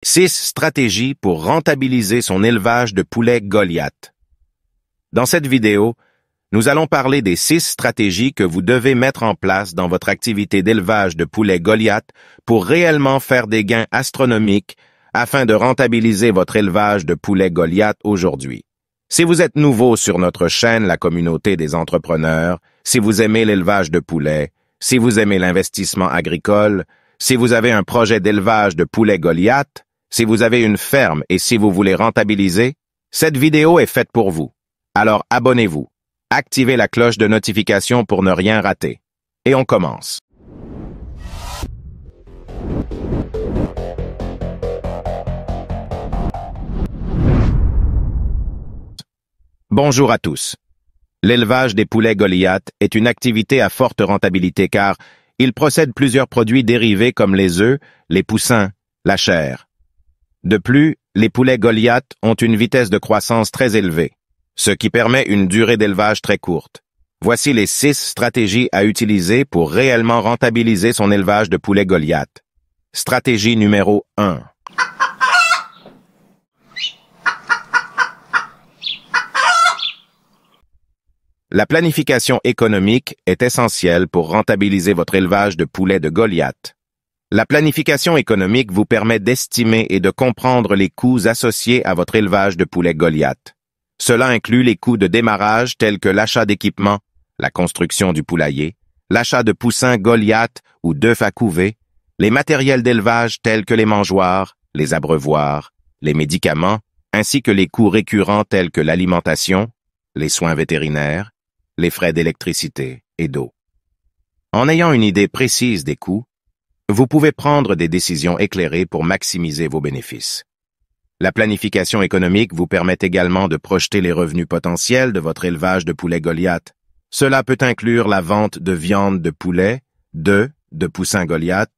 6 stratégies pour rentabiliser son élevage de poulets Goliath. Dans cette vidéo, nous allons parler des 6 stratégies que vous devez mettre en place dans votre activité d'élevage de poulets Goliath pour réellement faire des gains astronomiques afin de rentabiliser votre élevage de poulets Goliath aujourd'hui. Si vous êtes nouveau sur notre chaîne, la communauté des entrepreneurs, si vous aimez l'élevage de poulets, si vous aimez l'investissement agricole, si vous avez un projet d'élevage de poulets Goliath, si vous avez une ferme et si vous voulez rentabiliser, cette vidéo est faite pour vous. Alors abonnez-vous, activez la cloche de notification pour ne rien rater. Et on commence. Bonjour à tous. L'élevage des poulets Goliath est une activité à forte rentabilité car il possède plusieurs produits dérivés comme les œufs, les poussins, la chair. De plus, les poulets Goliath ont une vitesse de croissance très élevée, ce qui permet une durée d'élevage très courte. Voici les 6 stratégies à utiliser pour réellement rentabiliser son élevage de poulets Goliath. Stratégie numéro 1. La planification économique est essentielle pour rentabiliser votre élevage de poulets de Goliath. La planification économique vous permet d'estimer et de comprendre les coûts associés à votre élevage de poulets Goliath. Cela inclut les coûts de démarrage tels que l'achat d'équipements, la construction du poulailler, l'achat de poussins Goliath ou d'œufs à couver, les matériels d'élevage tels que les mangeoires, les abreuvoirs, les médicaments, ainsi que les coûts récurrents tels que l'alimentation, les soins vétérinaires, les frais d'électricité et d'eau. En ayant une idée précise des coûts, vous pouvez prendre des décisions éclairées pour maximiser vos bénéfices. La planification économique vous permet également de projeter les revenus potentiels de votre élevage de poulets Goliath. Cela peut inclure la vente de viande de poulet, d'œufs, de poussins Goliath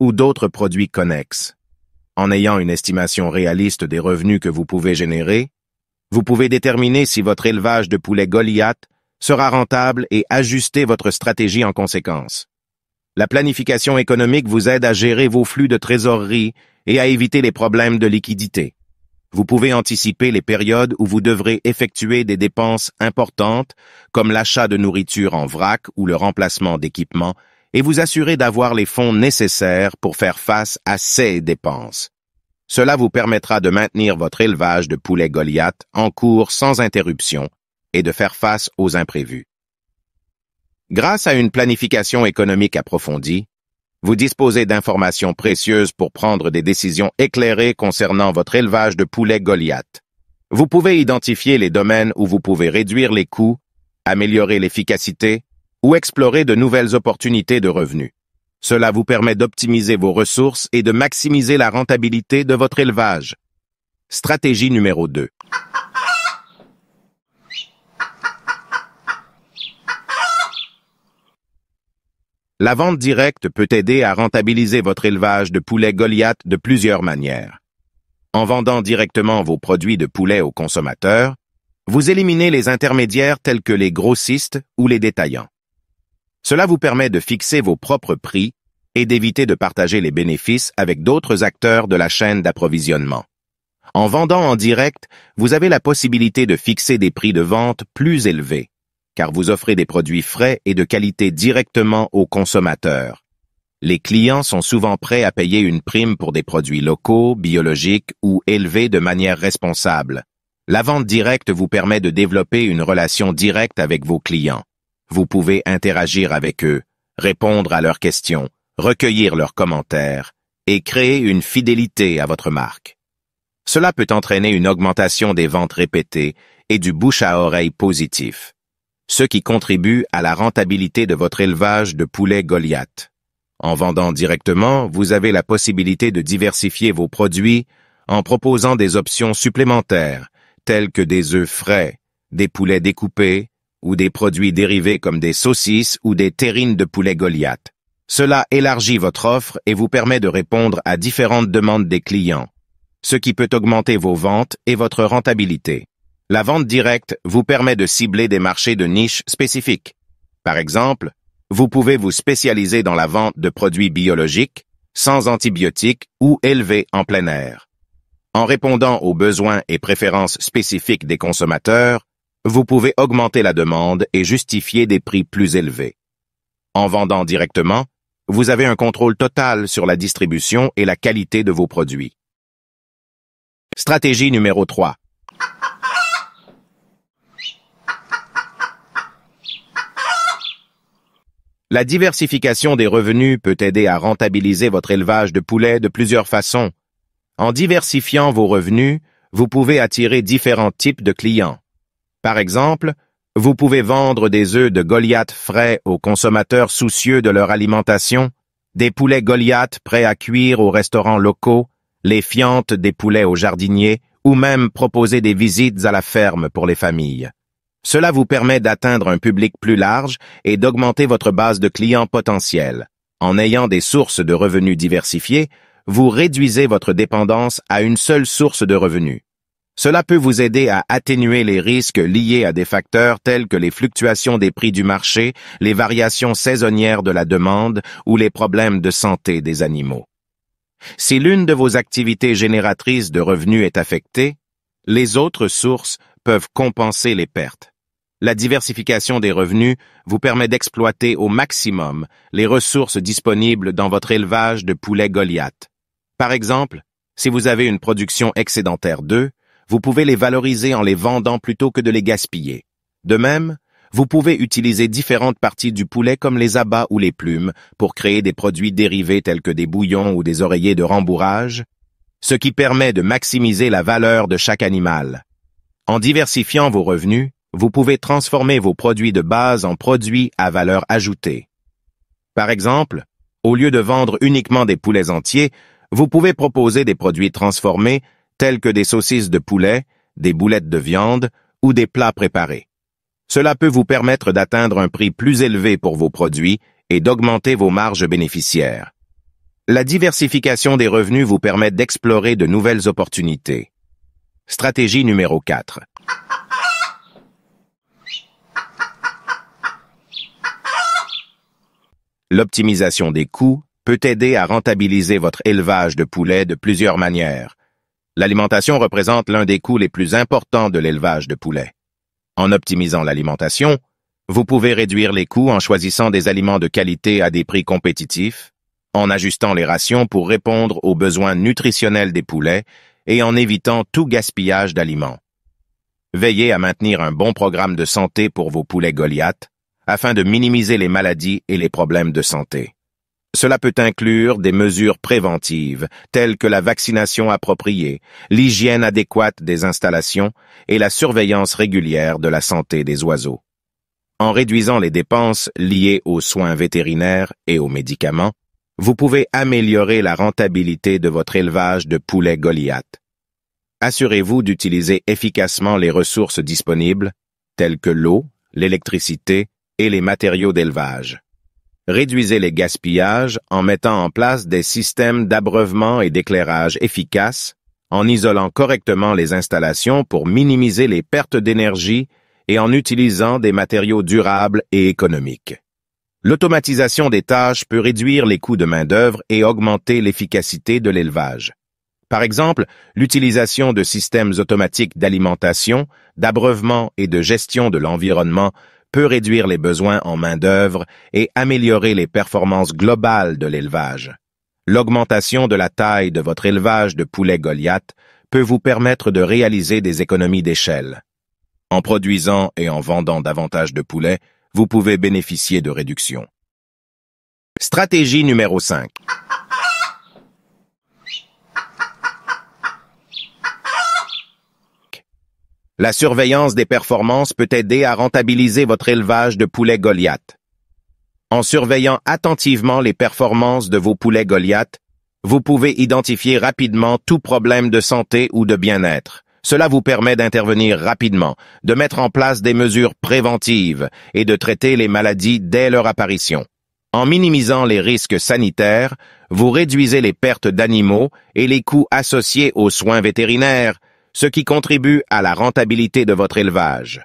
ou d'autres produits connexes. En ayant une estimation réaliste des revenus que vous pouvez générer, vous pouvez déterminer si votre élevage de poulets Goliath sera rentable et ajuster votre stratégie en conséquence. La planification économique vous aide à gérer vos flux de trésorerie et à éviter les problèmes de liquidité. Vous pouvez anticiper les périodes où vous devrez effectuer des dépenses importantes, comme l'achat de nourriture en vrac ou le remplacement d'équipements, et vous assurer d'avoir les fonds nécessaires pour faire face à ces dépenses. Cela vous permettra de maintenir votre élevage de poulets Goliath en cours sans interruption et de faire face aux imprévus. Grâce à une planification économique approfondie, vous disposez d'informations précieuses pour prendre des décisions éclairées concernant votre élevage de poulets Goliath. Vous pouvez identifier les domaines où vous pouvez réduire les coûts, améliorer l'efficacité ou explorer de nouvelles opportunités de revenus. Cela vous permet d'optimiser vos ressources et de maximiser la rentabilité de votre élevage. Stratégie numéro 2. La vente directe peut aider à rentabiliser votre élevage de poulets Goliath de plusieurs manières. En vendant directement vos produits de poulet aux consommateurs, vous éliminez les intermédiaires tels que les grossistes ou les détaillants. Cela vous permet de fixer vos propres prix et d'éviter de partager les bénéfices avec d'autres acteurs de la chaîne d'approvisionnement. En vendant en direct, vous avez la possibilité de fixer des prix de vente plus élevés, car vous offrez des produits frais et de qualité directement aux consommateurs. Les clients sont souvent prêts à payer une prime pour des produits locaux, biologiques ou élevés de manière responsable. La vente directe vous permet de développer une relation directe avec vos clients. Vous pouvez interagir avec eux, répondre à leurs questions, recueillir leurs commentaires et créer une fidélité à votre marque. Cela peut entraîner une augmentation des ventes répétées et du bouche-à-oreille positif, ce qui contribue à la rentabilité de votre élevage de poulets Goliath. En vendant directement, vous avez la possibilité de diversifier vos produits en proposant des options supplémentaires, telles que des œufs frais, des poulets découpés ou des produits dérivés comme des saucisses ou des terrines de poulet Goliath. Cela élargit votre offre et vous permet de répondre à différentes demandes des clients, ce qui peut augmenter vos ventes et votre rentabilité. La vente directe vous permet de cibler des marchés de niche spécifiques. Par exemple, vous pouvez vous spécialiser dans la vente de produits biologiques, sans antibiotiques ou élevés en plein air. En répondant aux besoins et préférences spécifiques des consommateurs, vous pouvez augmenter la demande et justifier des prix plus élevés. En vendant directement, vous avez un contrôle total sur la distribution et la qualité de vos produits. Stratégie numéro 3. La diversification des revenus peut aider à rentabiliser votre élevage de poulets de plusieurs façons. En diversifiant vos revenus, vous pouvez attirer différents types de clients. Par exemple, vous pouvez vendre des œufs de Goliath frais aux consommateurs soucieux de leur alimentation, des poulets Goliath prêts à cuire aux restaurants locaux, les fientes des poulets aux jardiniers, ou même proposer des visites à la ferme pour les familles. Cela vous permet d'atteindre un public plus large et d'augmenter votre base de clients potentiels. En ayant des sources de revenus diversifiées, vous réduisez votre dépendance à une seule source de revenus. Cela peut vous aider à atténuer les risques liés à des facteurs tels que les fluctuations des prix du marché, les variations saisonnières de la demande ou les problèmes de santé des animaux. Si l'une de vos activités génératrices de revenus est affectée, les autres sources peuvent compenser les pertes. La diversification des revenus vous permet d'exploiter au maximum les ressources disponibles dans votre élevage de poulets Goliath. Par exemple, si vous avez une production excédentaire d'œufs, vous pouvez les valoriser en les vendant plutôt que de les gaspiller. De même, vous pouvez utiliser différentes parties du poulet comme les abats ou les plumes pour créer des produits dérivés tels que des bouillons ou des oreillers de rembourrage, ce qui permet de maximiser la valeur de chaque animal. En diversifiant vos revenus, vous pouvez transformer vos produits de base en produits à valeur ajoutée. Par exemple, au lieu de vendre uniquement des poulets entiers, vous pouvez proposer des produits transformés tels que des saucisses de poulet, des boulettes de viande ou des plats préparés. Cela peut vous permettre d'atteindre un prix plus élevé pour vos produits et d'augmenter vos marges bénéficiaires. La diversification des revenus vous permet d'explorer de nouvelles opportunités. Stratégie numéro 4. L'optimisation des coûts peut aider à rentabiliser votre élevage de poulets de plusieurs manières. L'alimentation représente l'un des coûts les plus importants de l'élevage de poulets. En optimisant l'alimentation, vous pouvez réduire les coûts en choisissant des aliments de qualité à des prix compétitifs, en ajustant les rations pour répondre aux besoins nutritionnels des poulets et en évitant tout gaspillage d'aliments. Veillez à maintenir un bon programme de santé pour vos poulets Goliath afin de minimiser les maladies et les problèmes de santé. Cela peut inclure des mesures préventives, telles que la vaccination appropriée, l'hygiène adéquate des installations et la surveillance régulière de la santé des oiseaux. En réduisant les dépenses liées aux soins vétérinaires et aux médicaments, vous pouvez améliorer la rentabilité de votre élevage de poulets Goliath. Assurez-vous d'utiliser efficacement les ressources disponibles, telles que l'eau, l'électricité et les matériaux d'élevage. Réduisez les gaspillages en mettant en place des systèmes d'abreuvement et d'éclairage efficaces, en isolant correctement les installations pour minimiser les pertes d'énergie et en utilisant des matériaux durables et économiques. L'automatisation des tâches peut réduire les coûts de main-d'œuvre et augmenter l'efficacité de l'élevage. Par exemple, l'utilisation de systèmes automatiques d'alimentation, d'abreuvement et de gestion de l'environnement peut réduire les besoins en main-d'œuvre et améliorer les performances globales de l'élevage. L'augmentation de la taille de votre élevage de poulets Goliath peut vous permettre de réaliser des économies d'échelle. En produisant et en vendant davantage de poulets, vous pouvez bénéficier de réductions. Stratégie numéro 5. La surveillance des performances peut aider à rentabiliser votre élevage de poulets Goliath. En surveillant attentivement les performances de vos poulets Goliath, vous pouvez identifier rapidement tout problème de santé ou de bien-être. Cela vous permet d'intervenir rapidement, de mettre en place des mesures préventives et de traiter les maladies dès leur apparition. En minimisant les risques sanitaires, vous réduisez les pertes d'animaux et les coûts associés aux soins vétérinaires, ce qui contribue à la rentabilité de votre élevage.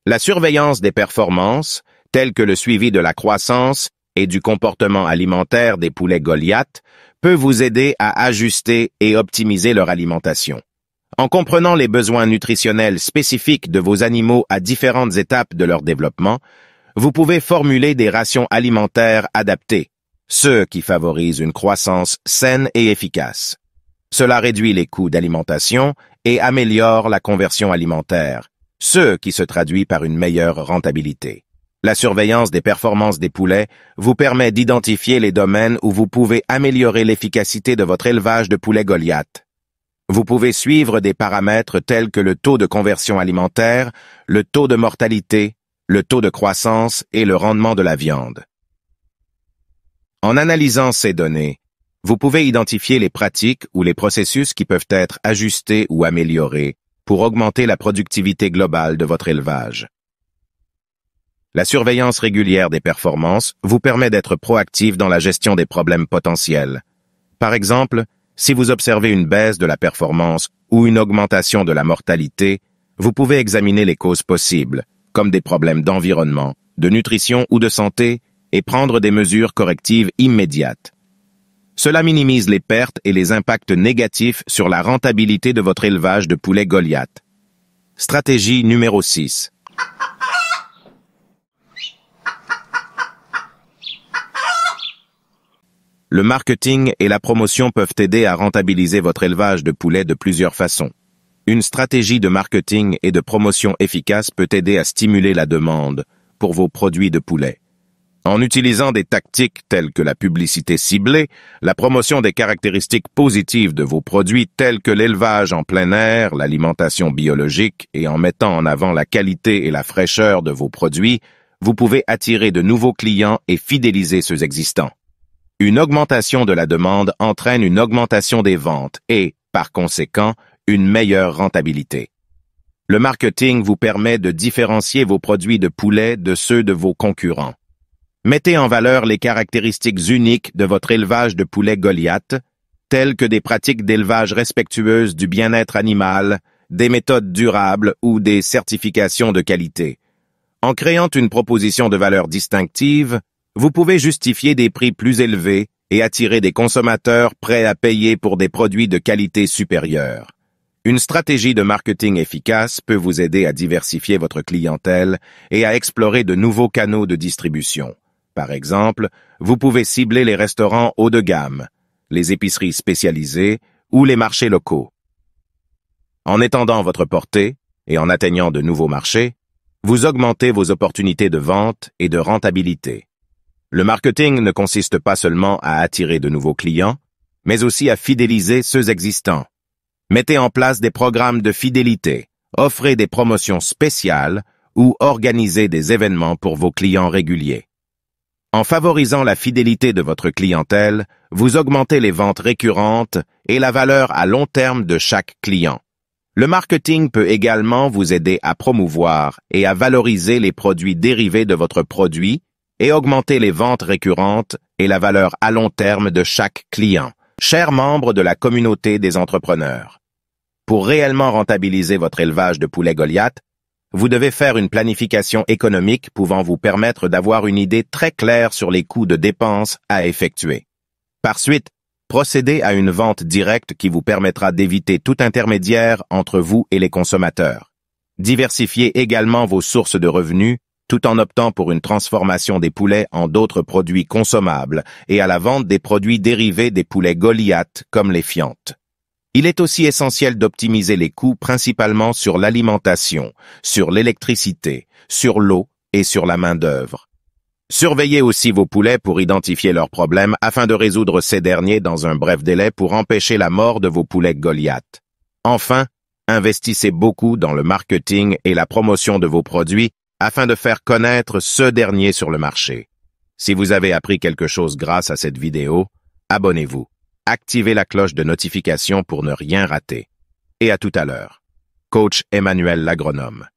La surveillance des performances, telles que le suivi de la croissance et du comportement alimentaire des poulets Goliath, peut vous aider à ajuster et optimiser leur alimentation. En comprenant les besoins nutritionnels spécifiques de vos animaux à différentes étapes de leur développement, vous pouvez formuler des rations alimentaires adaptées, ceux qui favorisent une croissance saine et efficace. Cela réduit les coûts d'alimentation et améliore la conversion alimentaire, ce qui se traduit par une meilleure rentabilité. La surveillance des performances des poulets vous permet d'identifier les domaines où vous pouvez améliorer l'efficacité de votre élevage de poulets Goliath. Vous pouvez suivre des paramètres tels que le taux de conversion alimentaire, le taux de mortalité, le taux de croissance et le rendement de la viande. En analysant ces données, vous pouvez identifier les pratiques ou les processus qui peuvent être ajustés ou améliorés pour augmenter la productivité globale de votre élevage. La surveillance régulière des performances vous permet d'être proactif dans la gestion des problèmes potentiels. Par exemple, si vous observez une baisse de la performance ou une augmentation de la mortalité, vous pouvez examiner les causes possibles, comme des problèmes d'environnement, de nutrition ou de santé, et prendre des mesures correctives immédiates. Cela minimise les pertes et les impacts négatifs sur la rentabilité de votre élevage de poulets Goliath. Stratégie numéro 6. Le marketing et la promotion peuvent aider à rentabiliser votre élevage de poulets de plusieurs façons. Une stratégie de marketing et de promotion efficace peut aider à stimuler la demande pour vos produits de poulet. En utilisant des tactiques telles que la publicité ciblée, la promotion des caractéristiques positives de vos produits tels que l'élevage en plein air, l'alimentation biologique et en mettant en avant la qualité et la fraîcheur de vos produits, vous pouvez attirer de nouveaux clients et fidéliser ceux existants. Une augmentation de la demande entraîne une augmentation des ventes et, par conséquent, une meilleure rentabilité. Le marketing vous permet de différencier vos produits de poulet de ceux de vos concurrents. Mettez en valeur les caractéristiques uniques de votre élevage de poulets Goliath, telles que des pratiques d'élevage respectueuses du bien-être animal, des méthodes durables ou des certifications de qualité. En créant une proposition de valeur distinctive, vous pouvez justifier des prix plus élevés et attirer des consommateurs prêts à payer pour des produits de qualité supérieure. Une stratégie de marketing efficace peut vous aider à diversifier votre clientèle et à explorer de nouveaux canaux de distribution. Par exemple, vous pouvez cibler les restaurants haut de gamme, les épiceries spécialisées ou les marchés locaux. En étendant votre portée et en atteignant de nouveaux marchés, vous augmentez vos opportunités de vente et de rentabilité. Le marketing ne consiste pas seulement à attirer de nouveaux clients, mais aussi à fidéliser ceux existants. Mettez en place des programmes de fidélité, offrez des promotions spéciales ou organisez des événements pour vos clients réguliers. En favorisant la fidélité de votre clientèle, vous augmentez les ventes récurrentes et la valeur à long terme de chaque client. Le marketing peut également vous aider à promouvoir et à valoriser les produits dérivés de votre produit et augmenter les ventes récurrentes et la valeur à long terme de chaque client. Chers membres de la communauté des entrepreneurs, pour réellement rentabiliser votre élevage de poulets Goliath, vous devez faire une planification économique pouvant vous permettre d'avoir une idée très claire sur les coûts de dépenses à effectuer. Par suite, procédez à une vente directe qui vous permettra d'éviter tout intermédiaire entre vous et les consommateurs. Diversifiez également vos sources de revenus tout en optant pour une transformation des poulets en d'autres produits consommables et à la vente des produits dérivés des poulets Goliath comme les fientes. Il est aussi essentiel d'optimiser les coûts principalement sur l'alimentation, sur l'électricité, sur l'eau et sur la main-d'œuvre. Surveillez aussi vos poulets pour identifier leurs problèmes afin de résoudre ces derniers dans un bref délai pour empêcher la mort de vos poulets Goliath. Enfin, investissez beaucoup dans le marketing et la promotion de vos produits afin de faire connaître ceux derniers sur le marché. Si vous avez appris quelque chose grâce à cette vidéo, abonnez-vous. Activez la cloche de notification pour ne rien rater. Et à tout à l'heure. Coach Emmanuel l'agronome.